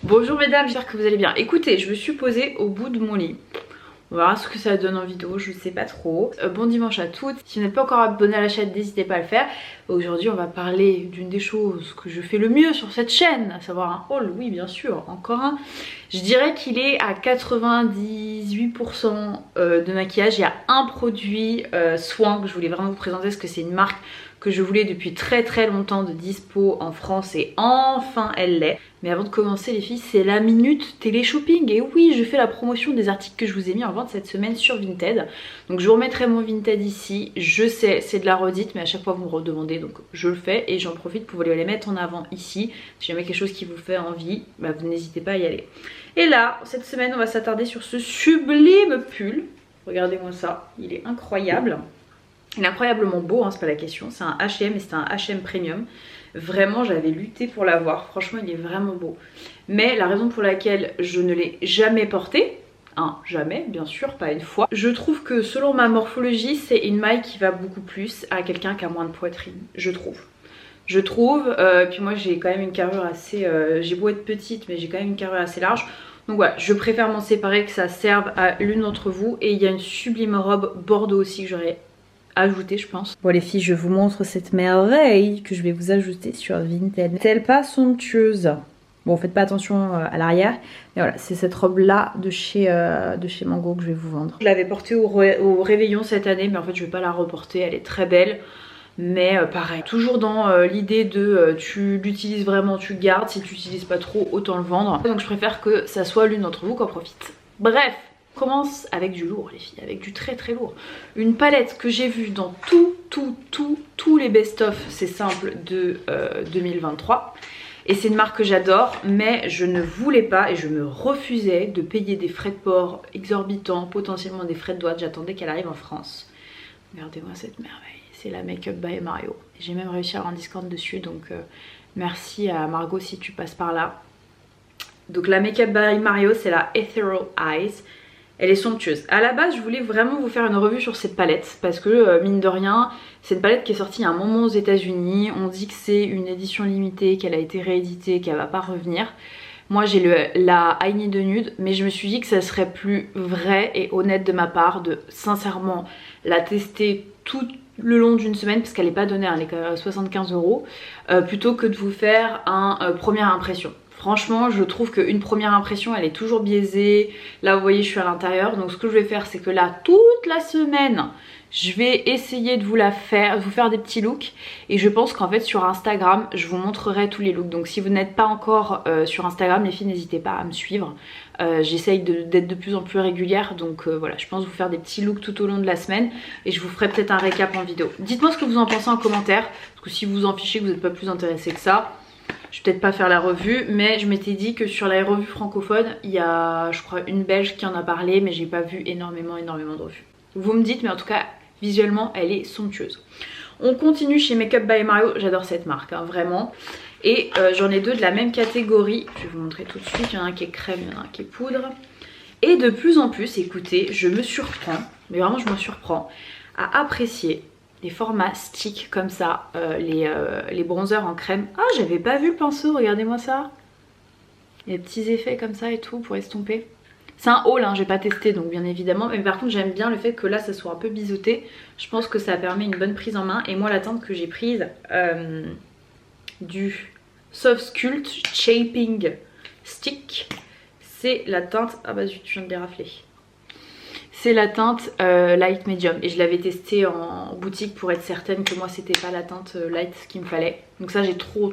Bonjour mesdames, j'espère que vous allez bien. Écoutez, je me suis posée au bout de mon lit. On verra ce que ça donne en vidéo, je sais pas trop. Bon dimanche à toutes. Si vous n'êtes pas encore abonné à la chaîne, n'hésitez pas à le faire. Aujourd'hui, on va parler d'une des choses que je fais le mieux sur cette chaîne, à savoir un haul. Oui, bien sûr, encore un. Je dirais qu'il est à 98% de maquillage. Il y a un produit soin que je voulais vraiment vous présenter parce que c'est une marque que je voulais depuis très longtemps de dispo en France et enfin elle l'est. Mais avant de commencer les filles, c'est la minute télé-shopping. Et oui, je fais la promotion des articles que je vous ai mis en vente cette semaine sur Vinted. Donc je vous remettrai mon Vinted ici. Je sais, c'est de la redite, mais à chaque fois vous me redemandez, donc je le fais. Et j'en profite pour les mettre en avant ici. Si jamais quelque chose qui vous fait envie, bah, vous n'hésitez pas à y aller. Et là, cette semaine, on va s'attarder sur ce sublime pull. Regardez-moi ça, il est incroyable. Il est incroyablement beau, hein, c'est pas la question. C'est un H&M et c'est un H&M Premium. Vraiment, j'avais lutté pour l'avoir. Franchement, il est vraiment beau. Mais la raison pour laquelle je ne l'ai jamais porté, hein, jamais, bien sûr, pas une fois. Je trouve que selon ma morphologie, c'est une maille qui va beaucoup plus à quelqu'un qui a moins de poitrine, je trouve. Puis moi j'ai quand même une carrure assez... j'ai beau être petite, mais j'ai quand même une carrure assez large. Donc voilà, je préfère m'en séparer, que ça serve à l'une d'entre vous. Et il y a une sublime robe bordeaux aussi que j'aurais ajouté, je pense. Bon les filles, je vous montre cette merveille que je vais vous ajouter sur Vinted. N'est-elle pas somptueuse? Bon, faites pas attention à l'arrière. Mais voilà, c'est cette robe là de chez Mango que je vais vous vendre. Je l'avais portée au réveillon cette année, mais en fait je vais pas la reporter, elle est très belle. Mais pareil, toujours dans l'idée de tu l'utilises vraiment, tu le gardes. Si tu l'utilises pas trop, autant le vendre. Donc je préfère que ça soit l'une d'entre vous qui en profite. Bref, commence avec du lourd les filles, avec du très lourd. Une palette que j'ai vue dans tous les best-of, c'est simple, de 2023. Et c'est une marque que j'adore, mais je ne voulais pas et je me refusais de payer des frais de port exorbitants, potentiellement des frais de douane. J'attendais qu'elle arrive en France. Regardez-moi cette merveille, c'est la Make Up by Mario. J'ai même réussi à avoir un discount dessus, donc merci à Margot si tu passes par là. Donc la Make Up by Mario, c'est la Ethereal Eyes. Elle est somptueuse. À la base, je voulais vraiment vous faire une revue sur cette palette parce que mine de rien, c'est une palette qui est sortie il y a un moment aux États-Unis. On dit que c'est une édition limitée, qu'elle a été rééditée, qu'elle va pas revenir. Moi j'ai la I Need a Nude, mais je me suis dit que ça serait plus vrai et honnête de ma part de sincèrement la tester tout le long d'une semaine, parce qu'elle n'est pas donnée, elle est à 75 €, plutôt que de vous faire un première impression. Franchement, je trouve qu'une première impression, elle est toujours biaisée. Là, vous voyez, je suis à l'intérieur. Donc, ce que je vais faire, c'est que là, toute la semaine, je vais essayer de vous faire des petits looks. Et je pense qu'en fait, sur Instagram, je vous montrerai tous les looks. Donc, si vous n'êtes pas encore sur Instagram, les filles, n'hésitez pas à me suivre. J'essaye d'être de plus en plus régulière. Donc, voilà, je pense vous faire des petits looks tout au long de la semaine. Et je vous ferai peut-être un récap en vidéo. Dites-moi ce que vous en pensez en commentaire. Parce que si vous vous en fichez, que vous n'êtes pas plus intéressé que ça, je vais peut-être pas faire la revue, mais je m'étais dit que sur la revue francophone, il y a, je crois, une belge qui en a parlé, mais j'ai pas vu énormément de revues. Vous me dites, mais en tout cas, visuellement, elle est somptueuse. On continue chez Make Up by Mario, j'adore cette marque, hein, vraiment. Et j'en ai deux de la même catégorie, je vais vous montrer tout de suite, il y en a un qui est crème, il y en a un qui est poudre. Et de plus en plus, écoutez, je me surprends, mais vraiment je me surprends, à apprécier les formats stick comme ça, les bronzers en crème. Ah, j'avais pas vu le pinceau, regardez-moi ça. Il y a des petits effets comme ça et tout pour estomper. C'est un haul, hein, j'ai pas testé donc bien évidemment. Mais par contre j'aime bien le fait que là ça soit un peu biseauté. Je pense que ça permet une bonne prise en main. Et moi la teinte que j'ai prise du Soft Sculpt Shaping Stick, c'est la teinte... Ah bah zut, je viens de dérafler. C'est la teinte light medium et je l'avais testée en boutique pour être certaine que moi c'était pas la teinte light qu'il me fallait. Donc ça j'ai trop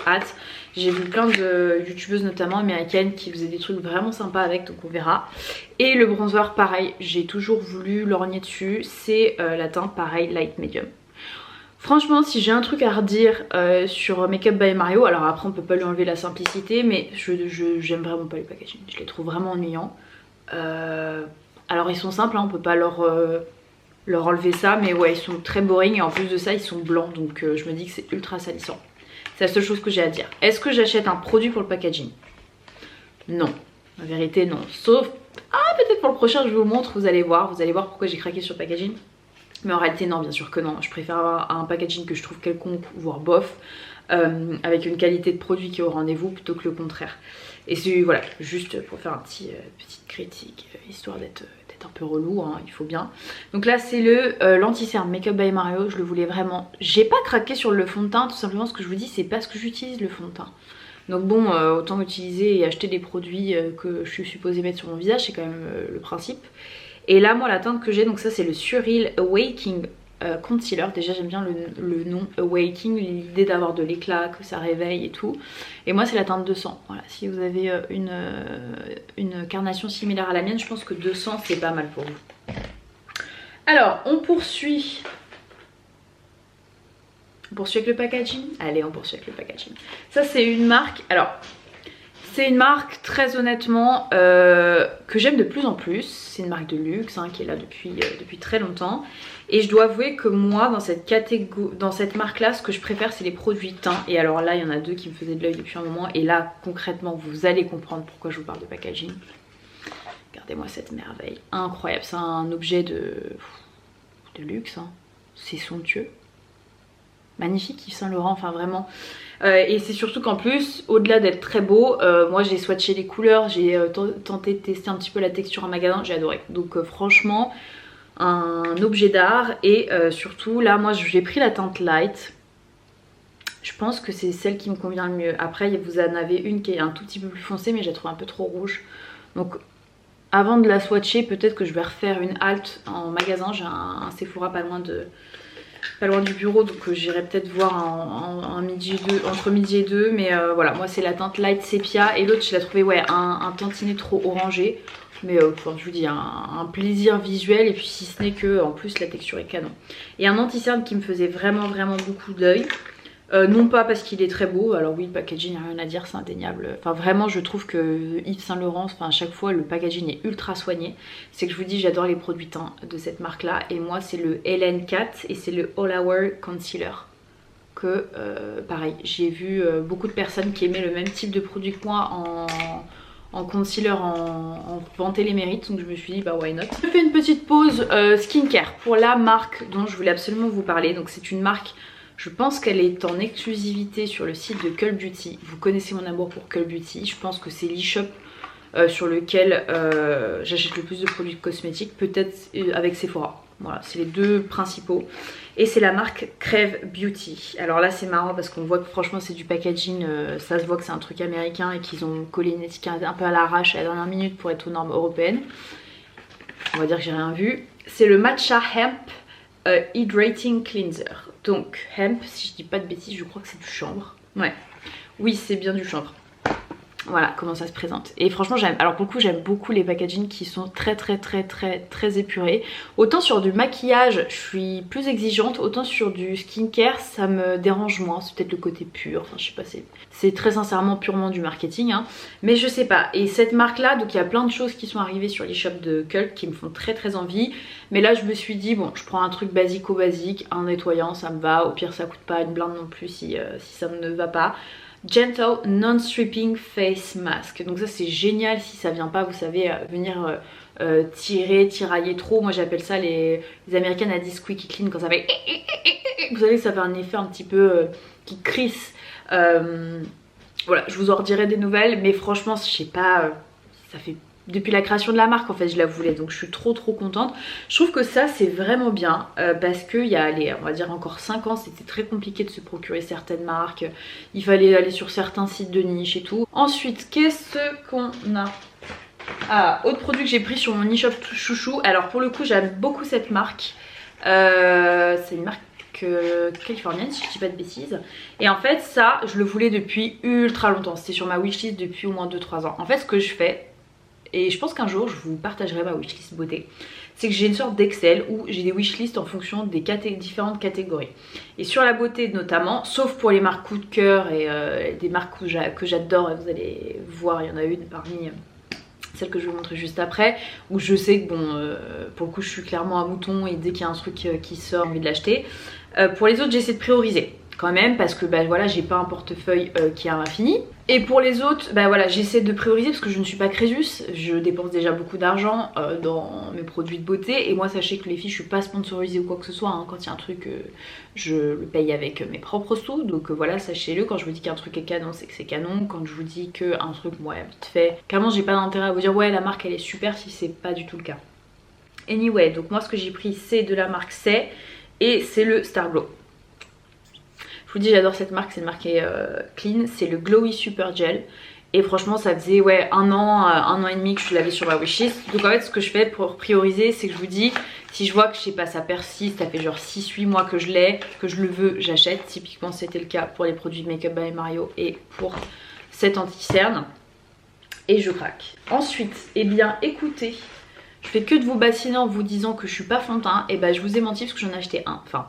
hâte. J'ai vu plein de youtubeuses notamment américaines qui faisaient des trucs vraiment sympas avec, donc on verra. Et le bronzer pareil, j'ai toujours voulu lorgner dessus, c'est la teinte pareil light medium. Franchement, si j'ai un truc à redire sur Make Up by Mario, alors après on peut pas lui enlever la simplicité, mais j'aime vraiment pas les packaging, je les trouve vraiment ennuyants. Alors ils sont simples, hein, on peut pas leur enlever ça, mais ouais, ils sont très boring et en plus de ça ils sont blancs, donc je me dis que c'est ultra salissant. C'est la seule chose que j'ai à dire. Est-ce que j'achète un produit pour le packaging? Non, en vérité non, sauf... Ah, peut-être pour le prochain je vous montre, vous allez voir pourquoi j'ai craqué sur le packaging. Mais en réalité non, bien sûr que non, je préfère avoir un packaging que je trouve quelconque, voire bof, avec une qualité de produit qui est au rendez-vous plutôt que le contraire. Et c'est voilà, juste pour faire un petite critique, histoire d'être un peu relou, hein, il faut bien. Donc là c'est le l'anti-cerne Make Up by Mario, je le voulais vraiment. J'ai pas craqué sur le fond de teint, tout simplement ce que je vous dis c'est parce que j'utilise le fond de teint. Donc bon, autant utiliser et acheter des produits que je suis supposée mettre sur mon visage, c'est quand même le principe. Et là moi la teinte que j'ai, donc ça c'est le Surreal Awakening Concealer. Déjà j'aime bien le nom Awakening, l'idée d'avoir de l'éclat, que ça réveille et tout. Et moi c'est la teinte 200. Voilà, si vous avez une carnation similaire à la mienne, je pense que 200 c'est pas mal pour vous. Alors on poursuit. On poursuit avec le packaging. Allez, on poursuit avec le packaging. Ça c'est une marque, alors c'est une marque très honnêtement que j'aime de plus en plus. C'est une marque de luxe hein, qui est là depuis très longtemps. Et je dois avouer que moi dans cette marque là, ce que je préfère c'est les produits teints. Et alors là il y en a deux qui me faisaient de l'œil depuis un moment. Et là concrètement vous allez comprendre pourquoi je vous parle de packaging. Regardez-moi cette merveille, incroyable. C'est un objet de luxe hein. C'est somptueux. Magnifique Yves Saint Laurent, enfin vraiment. Et c'est surtout qu'en plus, au-delà d'être très beau, moi j'ai swatché les couleurs, j'ai tenté de tester un petit peu la texture en magasin, j'ai adoré. Donc franchement, un objet d'art. Et surtout là, moi j'ai pris la teinte light. Je pense que c'est celle qui me convient le mieux. Après, vous en avez une qui est un tout petit peu plus foncée, mais je la trouve un peu trop rouge. Donc avant de la swatcher, peut-être que je vais refaire une halte en magasin. J'ai un Sephora pas loin du bureau, donc j'irai peut-être voir entre midi et 2. Mais voilà, moi c'est la teinte light sépia. Et l'autre je l'ai trouvé ouais, un tantinet trop orangé. Mais enfin, je vous dis un plaisir visuel. Et puis si ce n'est que en plus la texture est canon. Et un anti-cerne qui me faisait vraiment beaucoup d'œil. Non pas parce qu'il est très beau, alors oui le packaging, rien à dire, c'est indéniable. Enfin vraiment je trouve que Yves Saint Laurent, enfin à chaque fois le packaging est ultra soigné. C'est que je vous dis j'adore les produits teints de cette marque là. Et moi c'est le LN4 et c'est le All Hour Concealer. Que pareil, j'ai vu beaucoup de personnes qui aimaient le même type de produit que moi en concealer, en vanter les mérites. Donc je me suis dit bah why not. Je fais une petite pause skincare pour la marque dont je voulais absolument vous parler. Donc c'est une marque... Je pense qu'elle est en exclusivité sur le site de Cult Beauty. Vous connaissez mon amour pour Cult Beauty. Je pense que c'est l'e-shop sur lequel j'achète le plus de produits cosmétiques. Peut-être avec Sephora. Voilà, c'est les deux principaux. Et c'est la marque Crave Beauty. Alors là c'est marrant parce qu'on voit que franchement c'est du packaging. Ça se voit que c'est un truc américain et qu'ils ont collé une étiquette un peu à l'arrache à la dernière minute pour être aux normes européennes. On va dire que j'ai rien vu. C'est le Matcha Hemp Hydrating Cleanser. Donc hemp, si je dis pas de bêtises, je crois que c'est du chanvre. Ouais, oui c'est bien du chanvre. Voilà comment ça se présente. Et franchement j'aime, alors pour le coup j'aime beaucoup les packagings qui sont très épurés. Autant sur du maquillage je suis plus exigeante, autant sur du skincare ça me dérange moins. C'est peut-être le côté pur, enfin je sais pas, c'est très sincèrement purement du marketing hein. Mais je sais pas. Et cette marque là, donc il y a plein de choses qui sont arrivées sur les shops de Cult qui me font très envie. Mais là je me suis dit bon je prends un truc basique, un nettoyant ça me va. Au pire ça coûte pas une blinde non plus si ça ne va pas. Gentle Non-Stripping Face Mask. Donc ça c'est génial si ça vient pas, vous savez, venir tirailler trop. Moi j'appelle ça, les Américaines a dit squeaky clean quand ça fait... Vous savez ça fait un effet un petit peu qui crisse. Voilà, je vous en redirai des nouvelles. Mais franchement je sais pas, ça fait... Depuis la création de la marque en fait je la voulais, donc je suis trop contente. Je trouve que ça c'est vraiment bien parce qu'il y a, allez, on va dire encore 5 ans c'était très compliqué de se procurer certaines marques. Il fallait aller sur certains sites de niche et tout. Ensuite qu'est-ce qu'on a? Ah, autre produit que j'ai pris sur mon e-shop chouchou. Alors pour le coup j'aime beaucoup cette marque. C'est une marque californienne si je dis pas de bêtises. Et en fait ça je le voulais depuis ultra longtemps. C'était sur ma wishlist depuis au moins 2-3 ans. En fait ce que je fais, et je pense qu'un jour je vous partagerai ma wishlist beauté, c'est que j'ai une sorte d'Excel où j'ai des wishlists en fonction des différentes catégories. Et sur la beauté notamment, sauf pour les marques coup de cœur et des marques que j'adore, vous allez voir, il y en a une parmi celle que je vais vous montrer juste après, où je sais que bon, pour le coup je suis clairement un mouton et dès qu'il y a un truc qui sort, j'ai envie de l'acheter. Pour les autres j'essaie de prioriser. quand même parce que bah voilà, j'ai pas un portefeuille qui est à l'infini. Et pour les autres, bah voilà, j'essaie de prioriser parce que je ne suis pas Crésus, je dépense déjà beaucoup d'argent dans mes produits de beauté. Et moi sachez que les filles, je suis pas sponsorisée ou quoi que ce soit, hein. Quand il y a un truc, je le paye avec mes propres sous. Donc voilà, sachez-le, quand je vous dis qu'un truc est canon, c'est que c'est canon. Quand je vous dis qu'un truc, ouais, vite fait, clairement j'ai pas d'intérêt à vous dire ouais la marque elle est super si c'est pas du tout le cas. Anyway, donc moi ce que j'ai pris c'est de la marque C'est et c'est le Starglow. Je vous dis j'adore cette marque, c'est une marque qui est clean, c'est le Glowy Super Gel. Et franchement ça faisait ouais un an et demi que je l'avais sur ma wishlist. Donc en fait ce que je fais pour prioriser c'est que je vous dis si je vois que je sais pas ça persiste, ça fait genre 6-8 mois que je l'ai, que je le veux, j'achète. Typiquement c'était le cas pour les produits de Make Up by Mario et pour cet anti-cerne. Et je craque. Ensuite, eh bien écoutez, je fais que de vous bassiner en vous disant que je suis pas fond de teint. Et bah je vous ai menti parce que j'en ai acheté un. Enfin,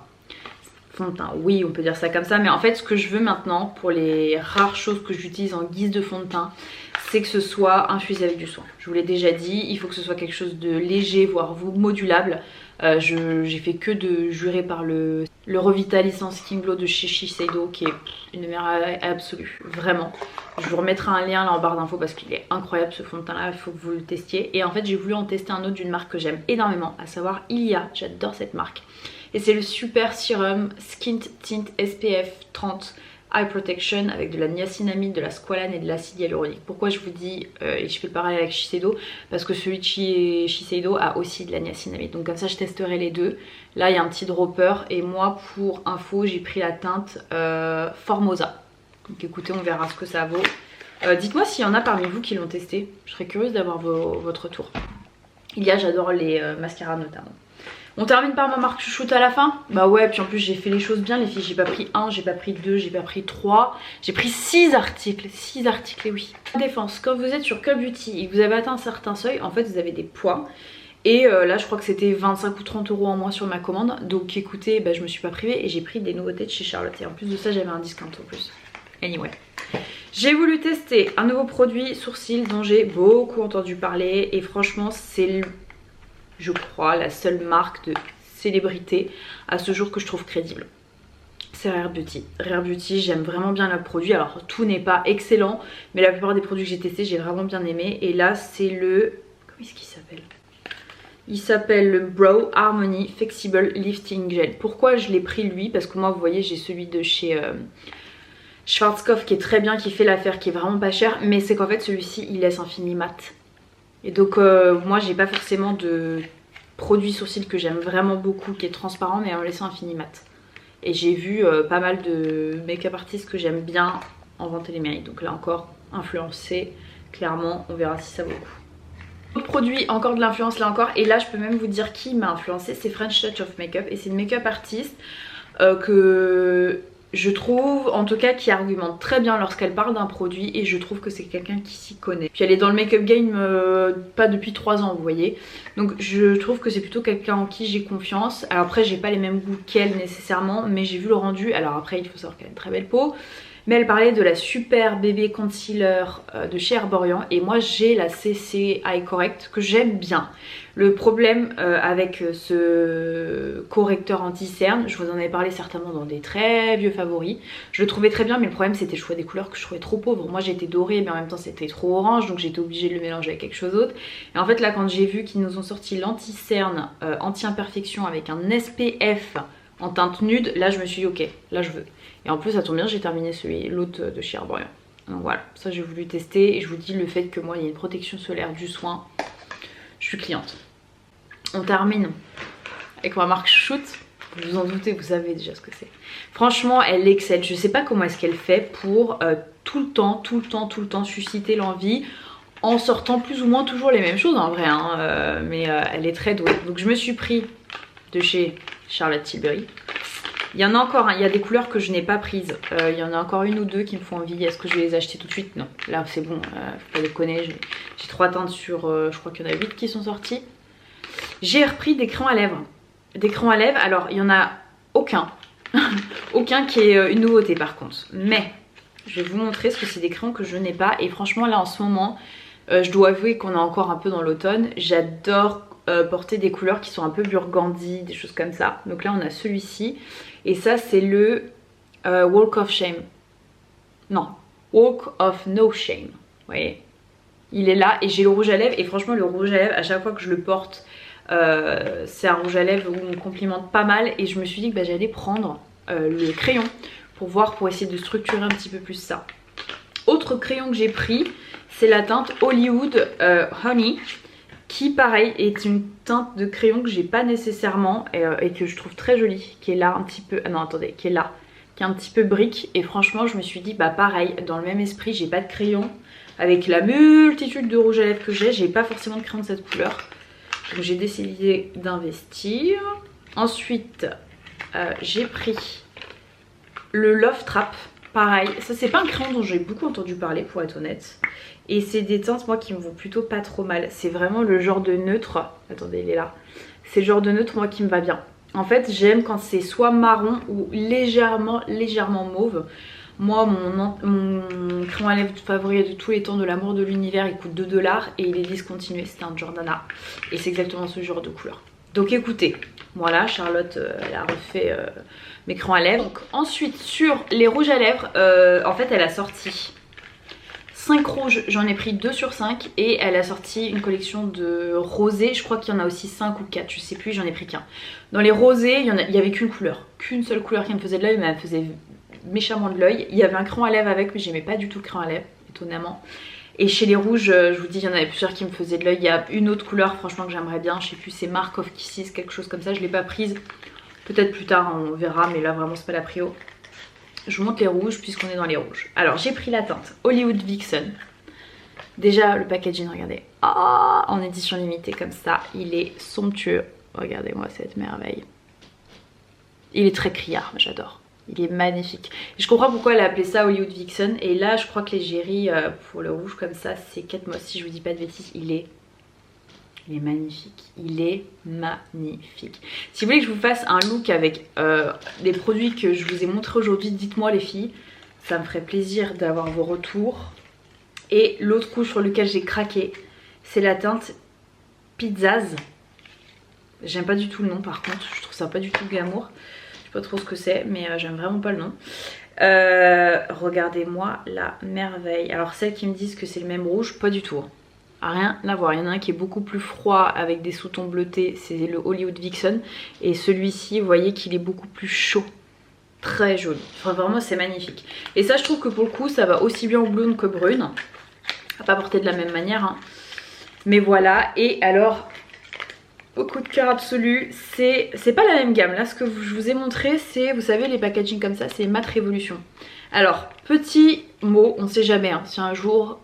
fond de teint, oui on peut dire ça comme ça. Mais en fait ce que je veux maintenant pour les rares choses que j'utilise en guise de fond de teint, c'est que ce soit infusé avec du soin. Je vous l'ai déjà dit, il faut que ce soit quelque chose de léger, voire modulable. J'ai fait que de jurer par le Revitalisant Skin Glow de chez Shiseido qui est une merveille absolue, vraiment. Je vous remettrai un lien là en barre d'infos parce qu'il est incroyable ce fond de teint là, il faut que vous le testiez. Et en fait j'ai voulu en tester un autre d'une marque que j'aime énormément, à savoir Ilia, j'adore cette marque. Et c'est le Super Serum Skin Tint SPF 30 Eye Protection avec de la niacinamide, de la squalane et de l'acide hyaluronique. Pourquoi je vous dis, et je fais le pareil avec Shiseido, parce que celui de Shiseido a aussi de la niacinamide. Donc comme ça je testerai les deux. Là il y a un petit dropper et moi pour info j'ai pris la teinte Formosa. Donc écoutez on verra ce que ça vaut. Dites-moi s'il y en a parmi vous qui l'ont testé, je serais curieuse d'avoir votre retour. J'adore les mascaras notamment. On termine par ma marque chouchoute à la fin. Bah ouais, puis en plus j'ai fait les choses bien les filles. J'ai pas pris 1, j'ai pas pris 2, j'ai pas pris 3. J'ai pris 6 articles. 6 articles, et oui. Défense, quand vous êtes sur Cult Beauty et que vous avez atteint un certain seuil, en fait vous avez des points. Et là je crois que c'était 25 ou 30 euros en moins sur ma commande. Donc écoutez, bah, je me suis pas privée et j'ai pris des nouveautés de chez Charlotte. Et en plus de ça j'avais un discount en plus. Anyway. J'ai voulu tester un nouveau produit sourcil dont j'ai beaucoup entendu parler. Et franchement c'est je crois la seule marque de célébrité à ce jour que je trouve crédible. C'est Rare Beauty. Rare Beauty, j'aime vraiment bien leur produit. Alors tout n'est pas excellent, mais la plupart des produits que j'ai testés, j'ai vraiment bien aimé. Et là c'est le... Comment est-ce qu'il s'appelle? Il s'appelle le Brow Harmony Flexible Lifting Gel. Pourquoi je l'ai pris lui? Parce que moi vous voyez j'ai celui de chez Schwarzkopf qui est très bien, qui fait l'affaire, qui est vraiment pas cher. Mais c'est qu'en fait celui-ci il laisse un fini mat. Et donc moi j'ai pas forcément de produit sourcil que j'aime vraiment beaucoup qui est transparent mais en laissant un fini mat. Et j'ai vu pas mal de make-up artistes que j'aime bien en vanter les mérites. Donc là encore influencé, clairement on verra si ça vaut le coup. Autre produit, encore de l'influence là encore. Et là je peux même vous dire qui m'a influencé, c'est French Touch of Makeup. Et c'est une make-up artiste que... je trouve en tout cas qui argumente très bien lorsqu'elle parle d'un produit et je trouve que c'est quelqu'un qui s'y connaît. Puis elle est dans le make-up game pas depuis 3 ans vous voyez. Donc je trouve que c'est plutôt quelqu'un en qui j'ai confiance. Alors après j'ai pas les mêmes goûts qu'elle nécessairement mais j'ai vu le rendu. Alors après il faut savoir qu'elle a une très belle peau. Mais elle parlait de la Super Bébé Concealer de chez Herborian. Et moi j'ai la CC Eye Correct que j'aime bien. Le problème avec ce correcteur anti-cerne, je vous en avais parlé certainement dans des très vieux favoris. Je le trouvais très bien mais le problème c'était le choix des couleurs que je trouvais trop pauvre. Moi j'étais dorée mais en même temps c'était trop orange donc j'étais obligée de le mélanger avec quelque chose d'autre. Et en fait là quand j'ai vu qu'ils nous ont sorti l'anti-cerne anti-imperfection avec un SPF en teinte nude, là je me suis dit ok, là je veux. Et en plus ça tombe bien, j'ai terminé l'autre de chez Herborian. Donc voilà, ça j'ai voulu tester et je vous dis le fait que moi il y a une protection solaire du soin, je suis cliente. On termine avec ma marque Shoot. Vous vous en doutez, vous savez déjà ce que c'est. Franchement elle excelle, je sais pas comment est-ce qu'elle fait pour tout le temps susciter l'envie en sortant plus ou moins toujours les mêmes choses en vrai hein, mais elle est très douée. Donc je me suis pris de chez Charlotte Tilbury. Il y en a encore, hein, il y a des couleurs que je n'ai pas prises. Il y en a encore une ou deux qui me font envie. Est-ce que je vais les acheter tout de suite? Non, là c'est bon, faut pas déconner. J'ai 3 teintes sur, je crois qu'il y en a 8 qui sont sorties. J'ai repris des crayons à lèvres. Des crayons à lèvres, alors il n'y en a aucun. Aucun qui est une nouveauté par contre. Mais je vais vous montrer parce que c'est des crayons que je n'ai pas. Et franchement là en ce moment, je dois avouer qu'on est encore un peu dans l'automne. J'adore porter des couleurs qui sont un peu burgundy, des choses comme ça. Donc là on a celui-ci. Et ça c'est le Walk of Shame. Non, Walk of No Shame. Vous voyez, il est là et j'ai le rouge à lèvres. Et franchement, le rouge à lèvres, à chaque fois que je le porte, c'est un rouge à lèvres où on me complimente pas mal. Et je me suis dit que bah, j'allais prendre le crayon pour essayer de structurer un petit peu plus ça. Autre crayon que j'ai pris, c'est la teinte Hollywood Honey, qui pareil est une teinte de crayon que j'ai pas nécessairement et que je trouve très jolie, qui est là un petit peu, ah non attendez, qui est là, qui est un petit peu brique. Et franchement je me suis dit bah pareil, dans le même esprit, j'ai pas de crayon, avec la multitude de rouges à lèvres que j'ai pas forcément de crayon de cette couleur, donc j'ai décidé d'investir. Ensuite j'ai pris le Love Trap. Pareil, ça c'est pas un crayon dont j'ai beaucoup entendu parler pour être honnête. Et c'est des teintes moi qui me vont plutôt pas trop mal. C'est vraiment le genre de neutre. Attendez, il est là. C'est le genre de neutre moi qui me va bien. En fait j'aime quand c'est soit marron ou légèrement mauve. Moi mon crayon à lèvres favori de tous les temps, de l'amour de l'univers, il coûte 2 $ et il est discontinué. C'est un Jordana. Et c'est exactement ce genre de couleur. Donc écoutez, voilà, Charlotte elle a refait mes crayons à lèvres. Donc, ensuite sur les rouges à lèvres, en fait elle a sorti 5 rouges, j'en ai pris 2 sur 5 et elle a sorti une collection de rosés. Je crois qu'il y en a aussi 5 ou 4, je sais plus, j'en ai pris qu'un. Dans les rosés, il y avait qu'une couleur, qu'une seule couleur qui me faisait de l'œil, mais elle me faisait méchamment de l'œil. Il y avait un crayon à lèvres avec, mais j'aimais pas du tout le crayon à lèvres, étonnamment. Et chez les rouges, je vous dis, il y en avait plusieurs qui me faisaient de l'œil. Il y a une autre couleur, franchement, que j'aimerais bien. Je sais plus, c'est Mark of Kisses, quelque chose comme ça. Je l'ai pas prise. Peut-être plus tard, on verra, mais là, vraiment, c'est pas la prio. Je vous montre les rouges, puisqu'on est dans les rouges. Alors, j'ai pris la teinte Hollywood Vixen. Déjà, le packaging, regardez. Ah, en édition limitée, comme ça. Il est somptueux. Regardez-moi cette merveille. Il est très criard, j'adore. Il est magnifique. Et je comprends pourquoi elle a appelé ça Hollywood Vixen. Et là, je crois que l'égérie pour le rouge comme ça, c'est 4 mois. Si je vous dis pas de bêtises, il est magnifique. Il est magnifique. Si vous voulez que je vous fasse un look avec des produits que je vous ai montrés aujourd'hui, dites-moi les filles. Ça me ferait plaisir d'avoir vos retours. Et l'autre rouge sur lequel j'ai craqué, c'est la teinte Pizzazz. J'aime pas du tout le nom par contre. Je trouve ça pas du tout glamour. Je sais pas trop ce que c'est, mais j'aime vraiment pas le nom. Regardez-moi la merveille. Alors celles qui me disent que c'est le même rouge, pas du tout. Rien à voir. Il y en a un qui est beaucoup plus froid avec des sous-tons bleutés, c'est le Hollywood Vixen. Et celui-ci, vous voyez qu'il est beaucoup plus chaud. Très joli. Enfin, vraiment, c'est magnifique. Et ça, je trouve que pour le coup, ça va aussi bien au blonde que brune. À pas porter de la même manière. Hein. Mais voilà. Et alors, au coup de cœur absolu, c'est pas la même gamme. Là, ce que je vous ai montré, c'est, vous savez, les packaging comme ça, c'est Matte Révolution. Alors, petit mot, on sait jamais. Hein, si un jour...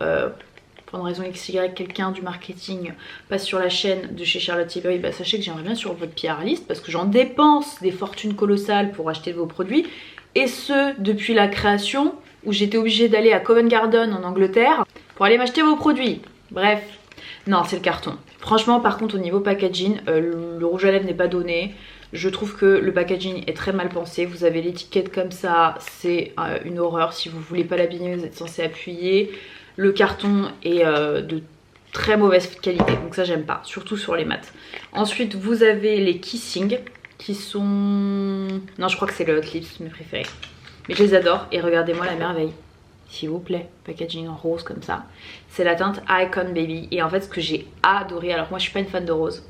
pour une raison XY, quelqu'un du marketing passe sur la chaîne de chez Charlotte Tilbury, bah sachez que j'aimerais bien sur votre PR list parce que j'en dépense des fortunes colossales pour acheter vos produits, et ce depuis la création où j'étais obligée d'aller à Covent Garden en Angleterre pour aller m'acheter vos produits. Bref, non, c'est le carton. Franchement, par contre, au niveau packaging, le rouge à lèvres n'est pas donné. Je trouve que le packaging est très mal pensé. Vous avez l'étiquette comme ça, c'est une horreur. Si vous voulez pas l'abîmer, vous êtes censé appuyer. Le carton est de très mauvaise qualité, donc ça j'aime pas, surtout sur les mattes. Ensuite vous avez les Kissing qui sont... Non, je crois que c'est le Hot Lips, mes préférés. Mais je les adore et regardez-moi la merveille. S'il vous plaît, packaging en rose comme ça. C'est la teinte Icon Baby. Et en fait ce que j'ai adoré, alors moi je suis pas une fan de rose.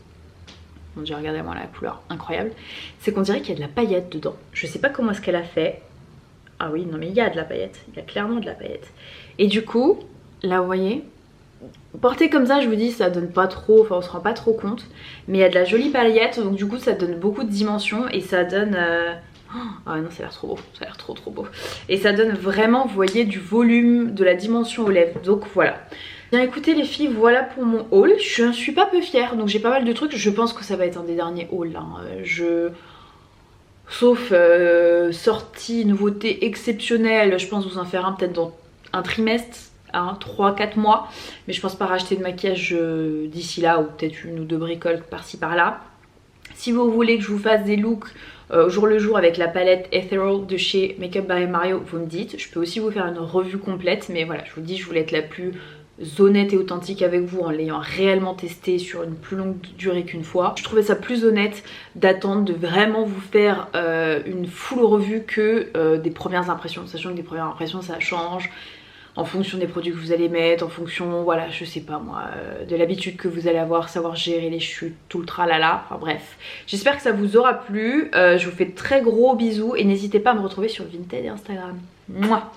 Mon dieu, regardez-moi la couleur, incroyable. C'est qu'on dirait qu'il y a de la paillette dedans. Je sais pas comment est-ce qu'elle a fait. Ah oui, non mais il y a de la paillette, il y a clairement de la paillette. Et du coup... Là vous voyez, porté comme ça je vous dis ça donne pas trop, enfin on se rend pas trop compte. Mais il y a de la jolie paillette, donc du coup ça donne beaucoup de dimensions et ça donne... Oh non, ça a l'air trop beau, ça a l'air trop beau. Et ça donne vraiment, vous voyez, du volume, de la dimension aux lèvres, donc voilà. Bien écoutez les filles, voilà pour mon haul. Je suis pas peu fière, donc j'ai pas mal de trucs. Je pense que ça va être un des derniers hauls hein. Sauf sortie, nouveauté exceptionnelle, je pense vous en faire un peut-être dans un trimestre. 3-4 mois, mais je pense pas racheter de maquillage d'ici là, ou peut-être une ou deux bricoles par-ci par-là. Si vous voulez que je vous fasse des looks au jour le jour avec la palette Ethereal de chez Makeup by Mario, vous me dites. Je peux aussi vous faire une revue complète, mais voilà, je vous dis, je voulais être la plus honnête et authentique avec vous en l'ayant réellement testé sur une plus longue durée qu'une fois. Je trouvais ça plus honnête d'attendre de vraiment vous faire une full revue que des premières impressions, sachant que des premières impressions ça change en fonction des produits que vous allez mettre, en fonction, voilà, je sais pas moi, de l'habitude que vous allez avoir, savoir gérer les chutes, tout le tralala, enfin bref. J'espère que ça vous aura plu, je vous fais de très gros bisous et n'hésitez pas à me retrouver sur Vinted et Instagram. Mouah.